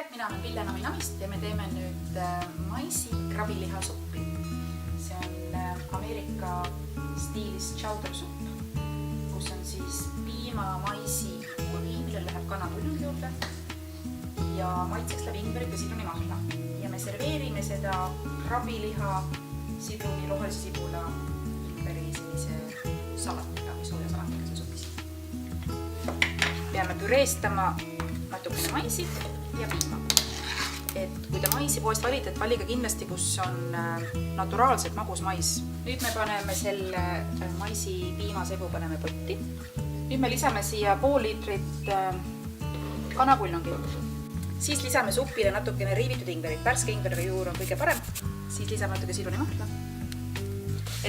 tere, mina olen Pille Naminamist ja me teeme nüüd maisi krabilihasuppi. See on Ameerika stiilis chowder supp, kus on siis piima, maisi, põhi, millel läheb kanatull juurde ja maitseks läheb ingverit ja sidrunimahla. Ja me serveerime seda krabiliha, sidruni, rohelise sibula, ingveri sellise salatiga või sooja salatiga see supis. Peame püreestama natukene maisi ja piima. Et kui te maisi poest valite, et valige kindlasti, kus on naturaalselt magus mais. Nüüd me paneme selle maisi piimasebu paneme potti. Nüüd me lisame siia pool liitrit kanapuljoni. Siis lisame supile natukene riivitud ingverit. Värske ingveri juur on kõige parem. Siis lisame natuke sidrunimahla.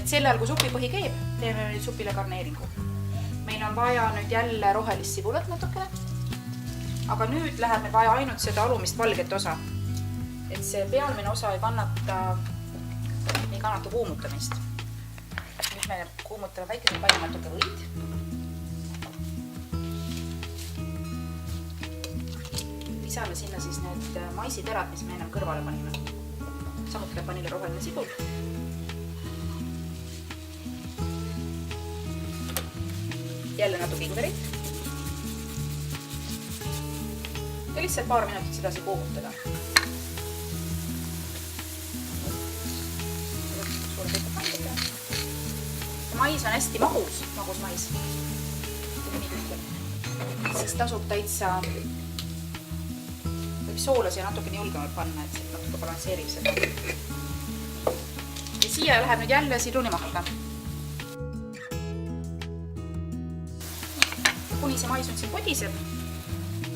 Et sel ajal, kui supi põhi keeb, teeme nüüd supile garneeringu. Meil on vaja nüüd jälle rohelist sibulat natukene. Aga nüüd läheb meil vaja ainult seda alumist valget osa. Et see pealmine osa ei kannata kuumutamist. Nüüd me kuumutame väikese palju natuke võid. Lisame sinna siis need maisiterad, mis me ennem kõrvale panime. Samuti läheb vanille roheline sibul. Jälle natuke ingverit. Ja lihtsalt paar minutit sedasi kuumutada. Mais on hästi magus mais. Siis tasub täitsa võib soola siia natukene julgemalt panna, et see natuke balansseerib seda. Ja siia läheb nüüd jälle sidrunimahla. Kuni see mais nüüd siin podiseb,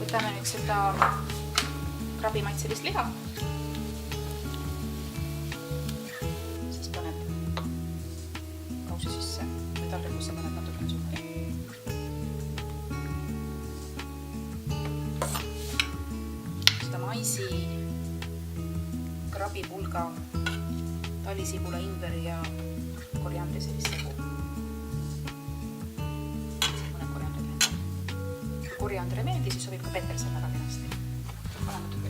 võtame nüüd seda krabimaitselist liha. Siis paneb kausi sisse või taldrikusse paneb natukene suppi. Seda maisi, krabipulga, talisibula, ingveri ja koriandri sellist segu. Koriandri meeldi, siis sobib ka petersel väga kenasti. Pane natuke.